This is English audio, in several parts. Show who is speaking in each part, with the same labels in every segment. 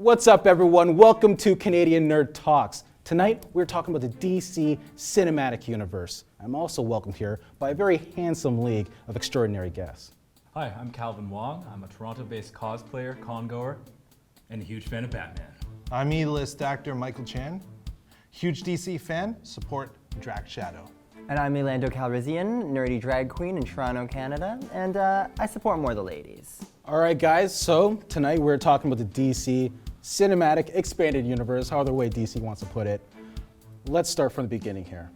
Speaker 1: What's up, everyone? Welcome to Canadian Nerd Talks. Tonight, we're talking about the DC Cinematic Universe. I'm also welcomed here by a very handsome league of extraordinary guests.
Speaker 2: Hi, I'm Calvin Wong. I'm a Toronto-based cosplayer, con-goer, and a huge fan of Batman.
Speaker 3: I'm E-list actor Michael Chan. Huge DC fan, support Drac Shadow.
Speaker 4: And I'm Leelando Calrissian, nerdy drag queen in Toronto, Canada, and I support more the ladies.
Speaker 1: All right, guys, so tonight we're talking about the DC Cinematic Expanded Universe, however way DC wants to put it. Let's start from the beginning here.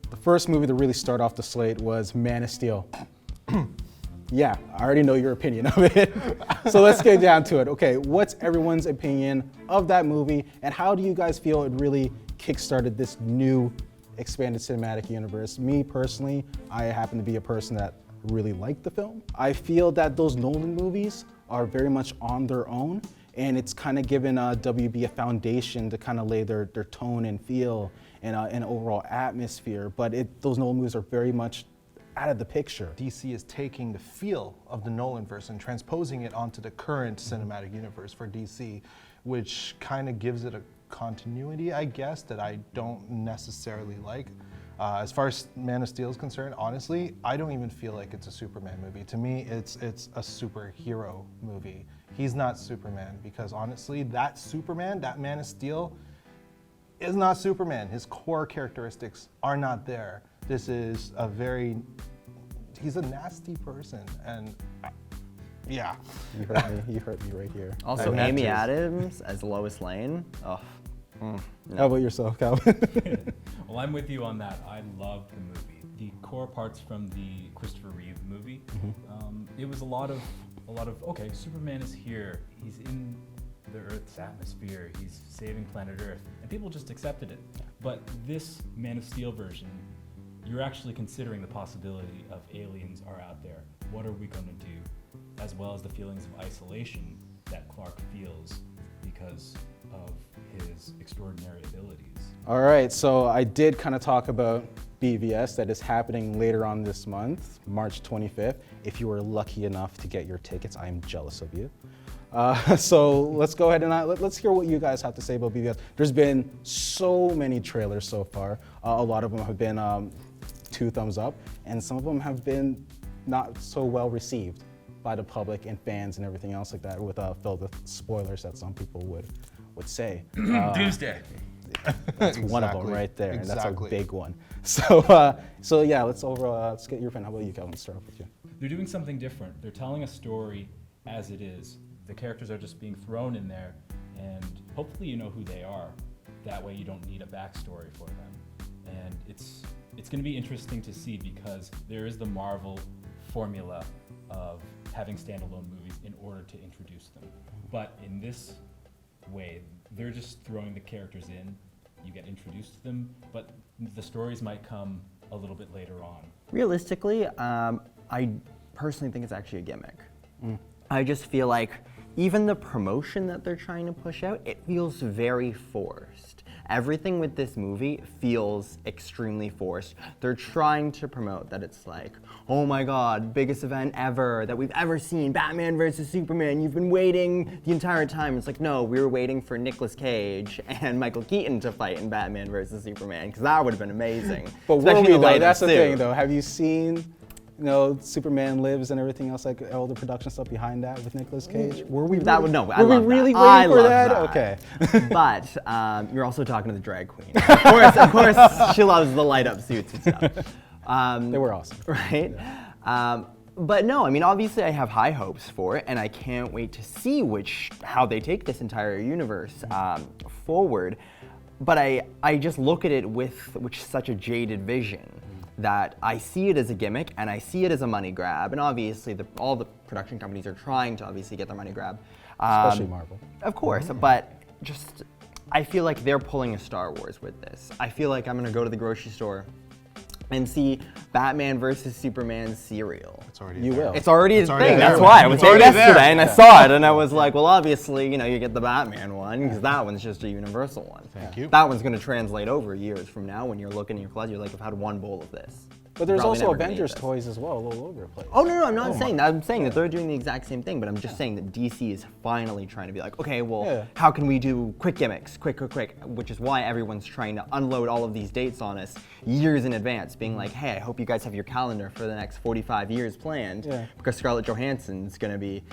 Speaker 1: The first movie to really start off the slate was Man of Steel. Yeah, I already know your opinion of it. So let's get down to it. Okay, what's everyone's opinion of that movie, and how do you guys feel it really kickstarted this new expanded cinematic universe? Me personally, I happen to be a person that really liked the film. I feel that those Nolan movies are very much on their own, and it's kind of given WB a foundation to kind of lay their tone and feel and an overall atmosphere, but those Nolan movies are very much out of the picture.
Speaker 3: DC is taking the feel of the Nolanverse and transposing it onto the current cinematic universe for DC, which kind of gives it a continuity, I guess, that I don't necessarily like. As far as Man of Steel is concerned, honestly, I don't even feel like it's a Superman movie. To me, it's a superhero movie. He's not Superman, because honestly, that Superman, that Man of Steel, is not Superman. His core characteristics are not there. This is he's a nasty person, and yeah.
Speaker 1: You hurt me right here.
Speaker 4: Also, Amy Adams as Lois Lane. Oh.
Speaker 1: No. How about yourself, Calvin?
Speaker 2: Well, I'm with you on that. I loved the movie. The core parts from the Christopher Reeve movie, it was a lot of, okay, Superman is here. He's in the Earth's atmosphere. He's saving planet Earth. And people just accepted it. But this Man of Steel version, you're actually considering the possibility of aliens are out there. What are we going to do? As well as the feelings of isolation that Clark feels because of his extraordinary abilities.
Speaker 1: All right, so I did kind of talk about BVS that is happening later on this month, March 25th. If you were lucky enough to get your tickets, I am jealous of you. So let's go ahead and let's hear what you guys have to say about BVS. There's been so many trailers so far. A lot of them have been 2 thumbs up, and some of them have been not so well received by the public and fans and everything else like that, filled with spoilers that some people would say.
Speaker 2: Doomsday.
Speaker 1: That's one of them right there, and that's a big one. So yeah, let's get your opinion. How about you, Calvin? Start off with you.
Speaker 2: They're doing something different. They're telling a story as it is. The characters are just being thrown in there, and hopefully you know who they are. That way you don't need a backstory for them. And it's going to be interesting to see, because there is the Marvel formula of having standalone movies in order to introduce them. But in this way, they're just throwing the characters in, you get introduced to them, but the stories might come a little bit later on.
Speaker 4: Realistically, I personally think it's actually a gimmick. I just feel like even the promotion that they're trying to push out, it feels very forced. Everything with this movie feels extremely forced. They're trying to promote that it's like, oh my God, biggest event ever that we've ever seen, Batman versus Superman. You've been waiting the entire time. It's like, no, we were waiting for Nicolas Cage and Michael Keaton to fight in Batman versus Superman, because that would have been amazing.
Speaker 1: But were we though? That's the thing though. Have you seen, Superman Lives and everything else, like all the production stuff behind that with Nicolas Cage? Were we really waiting for that? Okay.
Speaker 4: But you're also talking to the drag queen. Of course, she loves the light up suits and stuff.
Speaker 1: They were awesome.
Speaker 4: Right? Yeah. But no, I mean, obviously I have high hopes for it, and I can't wait to see how they take this entire universe forward. But I just look at it with such a jaded vision, that I see it as a gimmick and I see it as a money grab, and obviously all the production companies are trying to obviously get their money grab.
Speaker 1: Especially Marvel.
Speaker 4: Of course, but just, I feel like they're pulling a Star Wars with this. I feel like I'm gonna go to the grocery store and see Batman versus Superman cereal.
Speaker 3: It's already
Speaker 1: You
Speaker 3: there.
Speaker 1: will.
Speaker 4: It's already a thing,
Speaker 3: there.
Speaker 4: that's why. I was there
Speaker 3: already
Speaker 4: yesterday
Speaker 3: there.
Speaker 4: and I saw it and I was like, well, obviously, you get the Batman one, because that one's just a universal one.
Speaker 3: Thank you.
Speaker 4: That one's gonna translate over years from now when you're looking in your closet, you're like, I've had one bowl of this.
Speaker 1: But there's
Speaker 4: probably
Speaker 1: also
Speaker 4: never gonna
Speaker 1: Avengers
Speaker 4: get this.
Speaker 1: toys as well, all over the place.
Speaker 4: Oh no, I'm not saying that. I'm saying that they're doing the exact same thing, but I'm just saying that DC is finally trying to be like, okay, well,
Speaker 1: Yeah.
Speaker 4: how can we do quick gimmicks, quick, which is why everyone's trying to unload all of these dates on us years in advance, being like, hey, I hope you guys have your calendar for the next 45 years planned,
Speaker 1: Yeah.
Speaker 4: because Scarlett Johansson's gonna be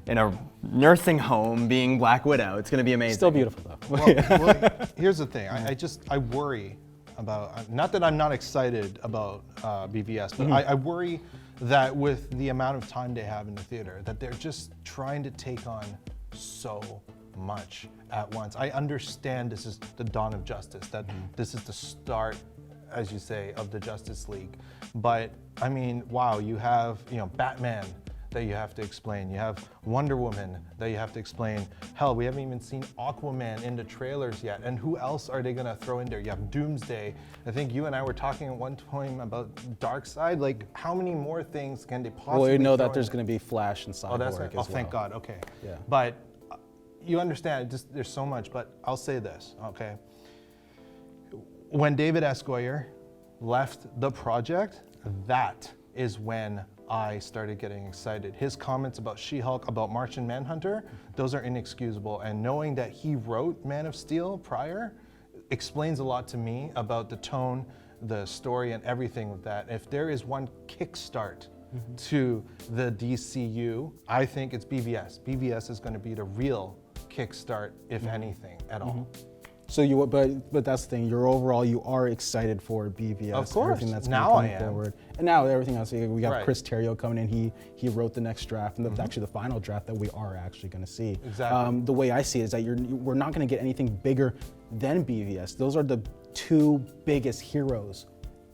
Speaker 4: in a nursing home being Black Widow. It's gonna be amazing.
Speaker 1: Still beautiful though.
Speaker 3: Well, here's the thing. I worry about, not that I'm not excited about BVS, but I worry that with the amount of time they have in the theater, that they're just trying to take on so much at once. I understand this is the dawn of justice, that this is the start, as you say, of the Justice League. But I mean, wow, you have, Batman that you have to explain. You have Wonder Woman that you have to explain. Hell, we haven't even seen Aquaman in the trailers yet. And who else are they gonna throw in there? You have Doomsday. I think you and I were talking at one time about Darkseid. Like, how many more things can they possibly
Speaker 1: Well, you know
Speaker 3: throw
Speaker 1: that there's
Speaker 3: in
Speaker 1: going to be Flash and Cyborg
Speaker 3: Oh, that's
Speaker 1: as
Speaker 3: right.
Speaker 1: well.
Speaker 3: Oh, thank God. Okay.
Speaker 1: Yeah.
Speaker 3: But you understand, there's so much. But I'll say this, okay? When David S. Goyer left the project, that is when I started getting excited. His comments about She-Hulk, about Martian Manhunter, those are inexcusable. And knowing that he wrote Man of Steel prior explains a lot to me about the tone, the story, and everything with that. If there is one kickstart to the DCU, I think it's BVS. BVS is going to be the real kickstart, if anything, at all.
Speaker 1: So but that's the thing. You are excited for BVS.
Speaker 3: Of course.
Speaker 1: Everything that's
Speaker 3: Now
Speaker 1: coming
Speaker 3: I am.
Speaker 1: forward. And now everything else. We got
Speaker 3: Right.
Speaker 1: Chris Terrio coming in. He wrote the next draft, and that's actually the final draft that we are actually going to see.
Speaker 3: Exactly.
Speaker 1: The way I see it is that we're not going to get anything bigger than BVS. Those are the two biggest heroes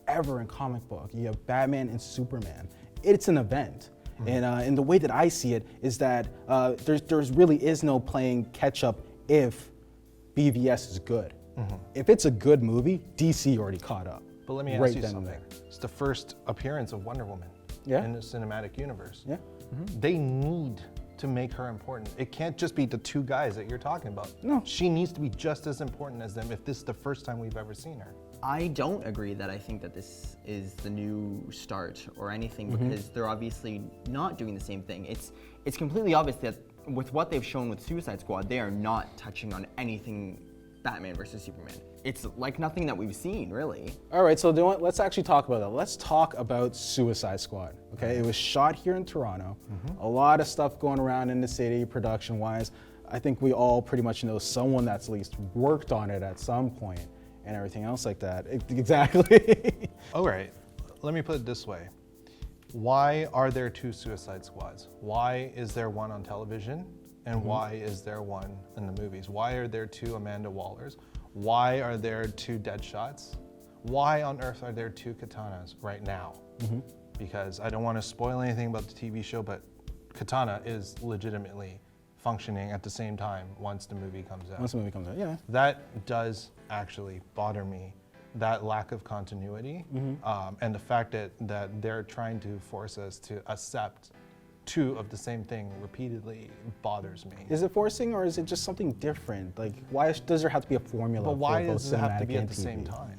Speaker 1: ever in comic book. You have Batman and Superman. It's an event. And the way that I see it is that there's really is no playing catch up if BVS is good. If it's a good movie, DC already caught up.
Speaker 3: But let me ask
Speaker 1: right
Speaker 3: you
Speaker 1: then and
Speaker 3: something.
Speaker 1: there.
Speaker 3: It's the first appearance of Wonder Woman
Speaker 1: Yeah.
Speaker 3: in the cinematic universe.
Speaker 1: Yeah.
Speaker 3: They need to make her important. It can't just be the two guys that you're talking about.
Speaker 1: No.
Speaker 3: She needs to be just as important as them if this is the first time we've ever seen her.
Speaker 4: I don't agree that I think that this is the new start or anything, because they're obviously not doing the same thing. It's completely obvious that with what they've shown with Suicide Squad, they are not touching on anything Batman versus Superman. It's like nothing that we've seen, really.
Speaker 1: All right, so let's actually talk about that. Let's talk about Suicide Squad. Okay, it was shot here in Toronto. A lot of stuff going around in the city, production-wise. I think we all pretty much know someone that's at least worked on it at some point, and everything else like that. Exactly.
Speaker 3: All right, let me put it this way. Why are there two Suicide Squads? Why is there one on television? And why is there one in the movies? Why are there two Amanda Wallers? Why are there two Deadshots? Why on earth are there two Katanas right now? Because I don't want to spoil anything about the TV show, but Katana is legitimately functioning at the same time once the movie comes out.
Speaker 1: Once the movie comes out, yeah.
Speaker 3: That does actually bother me, that lack of continuity, and the fact that they're trying to force us to accept two of the same thing repeatedly bothers me.
Speaker 1: Is it forcing, or is it just something different? Like, why does there have to be a formula
Speaker 3: But why
Speaker 1: for both
Speaker 3: does it have to
Speaker 1: cinematic
Speaker 3: be at
Speaker 1: and
Speaker 3: the same
Speaker 1: TV?
Speaker 3: time?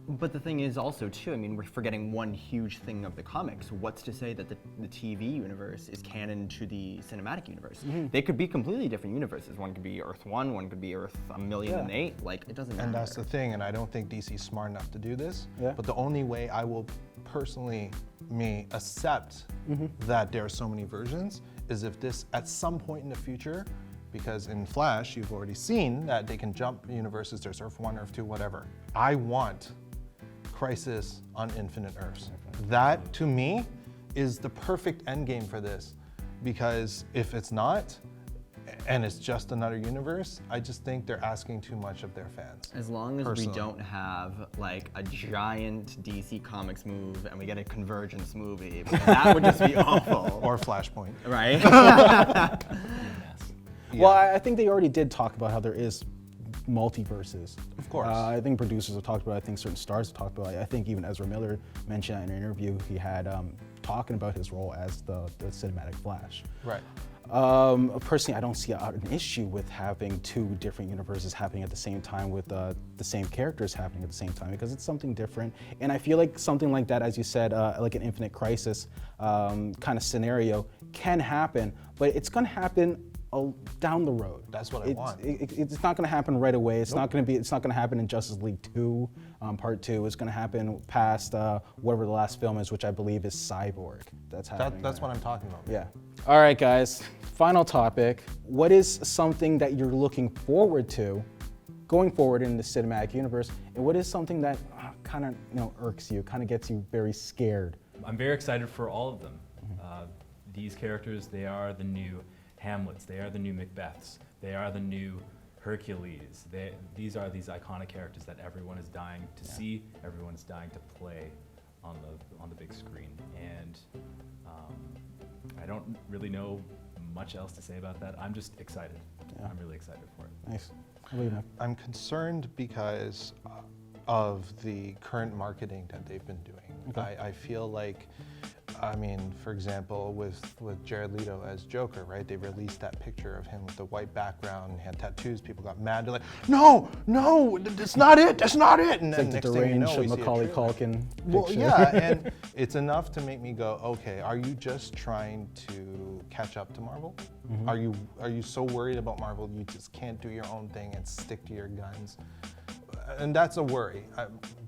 Speaker 4: But the thing is also too, I mean, we're forgetting one huge thing of the comics. What's to say that the TV universe is canon to the cinematic universe? They could be completely different universes. One could be Earth 1, one could be Earth 1,000,008. Like, it doesn't matter.
Speaker 3: And that's the thing, and I don't think DC's smart enough to do this.
Speaker 1: Yeah.
Speaker 3: But the only way I will personally accept that there are so many versions is if this, at some point in the future, because in Flash, you've already seen that they can jump universes, there's Earth 1, Earth 2, whatever. I want Crisis on Infinite Earths. That, to me, is the perfect endgame for this. Because if it's not, and it's just another universe, I just think they're asking too much of their fans.
Speaker 4: As long as
Speaker 3: Personally.
Speaker 4: we don't have like a giant DC Comics move and we get a Convergence movie, because that would just be awful.
Speaker 3: Or Flashpoint.
Speaker 4: Right?
Speaker 1: Well, I think they already did talk about how there is multiverses.
Speaker 3: Of course.
Speaker 1: I think producers have talked about it. I think certain stars have talked about it. I think even Ezra Miller mentioned in an interview he had talking about his role as the cinematic Flash.
Speaker 3: Right.
Speaker 1: Personally, I don't see an issue with having two different universes happening at the same time with the same characters happening at the same time, because it's something different. And I feel like something like that, as you said, like an Infinite Crisis kind of scenario can happen, but it's going to happen down the road.
Speaker 3: That's what I want.
Speaker 1: It's not going to happen right away. It's not going to happen in Justice League 2, Part 2. It's going to happen past whatever the last film is, which I believe is Cyborg. That's happening.
Speaker 3: That's what I'm talking about.
Speaker 1: Yeah. All right, guys. Final topic. What is something that you're looking forward to going forward in the cinematic universe, and what is something that kind of irks you, kind of gets you very scared?
Speaker 2: I'm very excited for all of them. These characters, they are the new Hamlets, they are the new Macbeths, they are the new Hercules. These are these iconic characters that everyone is dying to see, everyone is dying to play on the big screen. And I don't really know much else to say about that. I'm just excited.
Speaker 1: Yeah.
Speaker 2: I'm really excited for it.
Speaker 1: Nice. How about you, Mac?
Speaker 3: I'm concerned because of the current marketing that they've been doing.
Speaker 1: Okay.
Speaker 3: I feel like, I mean, for example, with Jared Leto as Joker, right? They released that picture of him with the white background, he had tattoos. People got mad. They're like, no, that's not it. That's not it. And
Speaker 1: It's
Speaker 3: then
Speaker 1: like the
Speaker 3: next thing you know,
Speaker 1: deranged
Speaker 3: we see a
Speaker 1: Macaulay
Speaker 3: trailer.
Speaker 1: Culkin
Speaker 3: Well,
Speaker 1: picture.
Speaker 3: yeah, and it's enough to make me go, okay, are you just trying to catch up to Marvel? Are you so worried about Marvel you just can't do your own thing and stick to your guns? And that's a worry.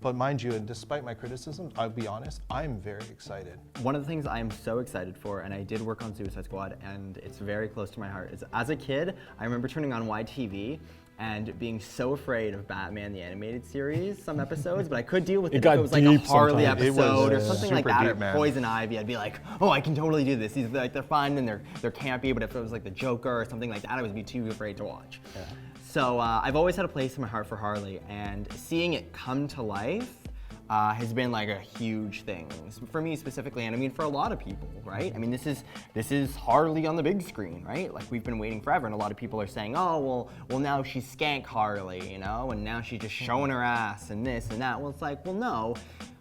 Speaker 3: But mind you, and despite my criticisms, I'll be honest, I'm very excited.
Speaker 4: One of the things I am so excited for, and I did work on Suicide Squad, and it's very close to my heart, is as a kid, I remember turning on YTV and being so afraid of Batman the Animated Series, some episodes, but I could deal with it,
Speaker 1: got
Speaker 4: if it was like a
Speaker 1: deep
Speaker 4: Harley
Speaker 1: sometimes.
Speaker 3: It was,
Speaker 4: episode or something like
Speaker 3: super
Speaker 4: that,
Speaker 3: deep,
Speaker 4: or
Speaker 3: man.
Speaker 4: Poison Ivy. I'd be like, oh, I can totally do this. These they're fun and they're campy, but if it was like the Joker or something like that, I would be too afraid to watch. Yeah. So I've always had a place in my heart for Harley, and seeing it come to life has been like a huge thing for me specifically, and I mean for a lot of people, right? I mean this is Harley on the big screen, right? Like we've been waiting forever, and a lot of people are saying, oh well now she's skank Harley, you know, and now she's just showing her ass and this and that. Well, it's like, well, no.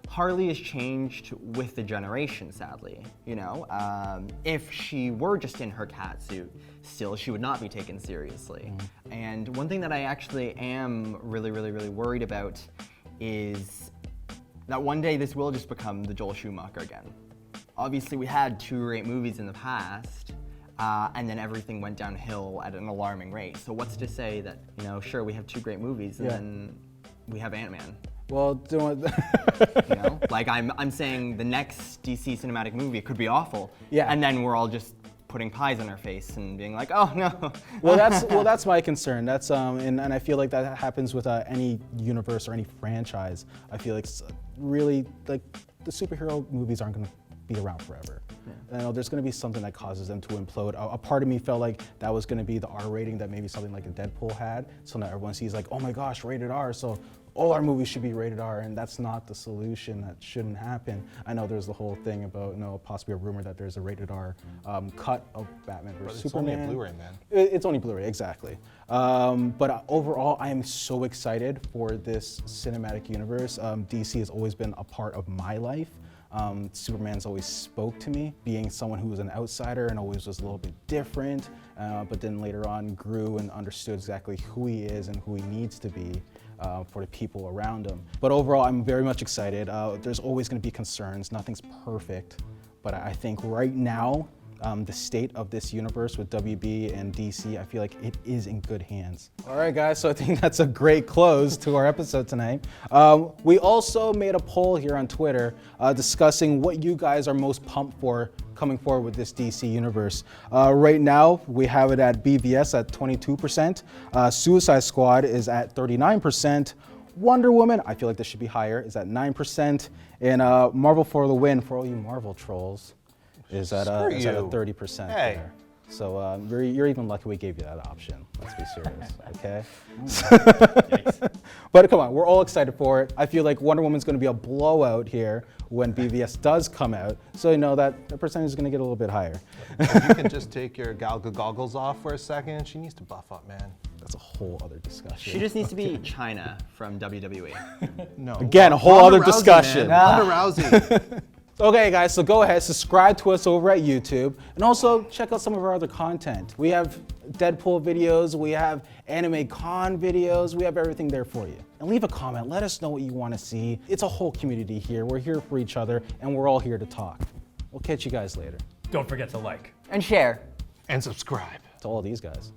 Speaker 4: Harley has changed with the generation, sadly. You know, if she were just in her cat suit, still she would not be taken seriously. And one thing that I actually am really worried about is that one day this will just become the Joel Schumacher again. Obviously, we had 2 great movies in the past, and then everything went downhill at an alarming rate. So what's to say that, you know, sure, we have 2 great movies, and then we have Ant-Man.
Speaker 1: Well,
Speaker 4: You know, like I'm saying the next DC cinematic movie could be awful.
Speaker 1: Yeah.
Speaker 4: And then we're all just putting pies on our face and being like, oh no.
Speaker 1: that's my concern. That's and I feel like that happens with any universe or any franchise. I feel like really like the superhero movies aren't going to be around forever. You know, there's going to be something that causes them to implode. A part of me felt like that was going to be the R rating that maybe something like a Deadpool had. So now everyone sees like, oh my gosh, rated R. So all our movies should be rated R, and that's not the solution. That shouldn't happen. I know there's the whole thing about, possibly a rumor that there's a rated R cut of Batman vs.
Speaker 3: But it's
Speaker 1: Superman.
Speaker 3: only a Blu-ray, man.
Speaker 1: It's only Blu-ray, exactly. But overall, I am so excited for this cinematic universe. DC has always been a part of my life. Superman's always spoke to me, being someone who was an outsider and always was a little bit different, but then later on grew and understood exactly who he is and who he needs to be for the people around him. But overall, I'm very much excited. There's always going to be concerns. Nothing's perfect, but I think right now, the state of this universe with WB and DC, I feel like it is in good hands. All right, guys, so I think that's a great close to our episode tonight. We also made a poll here on Twitter discussing what you guys are most pumped for coming forward with this DC universe. Right now, we have it at BVS at 22%, Suicide Squad is at 39%, Wonder Woman, I feel like this should be higher, is at 9%, and Marvel for the win, for all you Marvel trolls, is at a 30%
Speaker 3: Hey.
Speaker 1: there. So you're even lucky we gave you that option. Let's be serious, okay? But come on, we're all excited for it. I feel like Wonder Woman's going to be a blowout here when BVS does come out. So you know that the percentage is going to get a little bit higher.
Speaker 3: If you can just take your Galga goggles off for a second, she needs to buff up, man.
Speaker 1: That's a whole other discussion.
Speaker 4: She just needs to be China from WWE.
Speaker 3: No.
Speaker 1: Again, a whole
Speaker 3: Ronda
Speaker 1: other
Speaker 3: Rousey,
Speaker 1: discussion.
Speaker 3: man. Ronda Rousey.
Speaker 1: Okay, guys, so go ahead, subscribe to us over at YouTube, and also check out some of our other content. We have Deadpool videos, we have anime con videos, we have everything there for you. And leave a comment, let us know what you want to see. It's a whole community here. We're here for each other, and we're all here to talk. We'll catch you guys later.
Speaker 2: Don't forget to like.
Speaker 4: And share.
Speaker 3: And subscribe.
Speaker 1: To all these guys.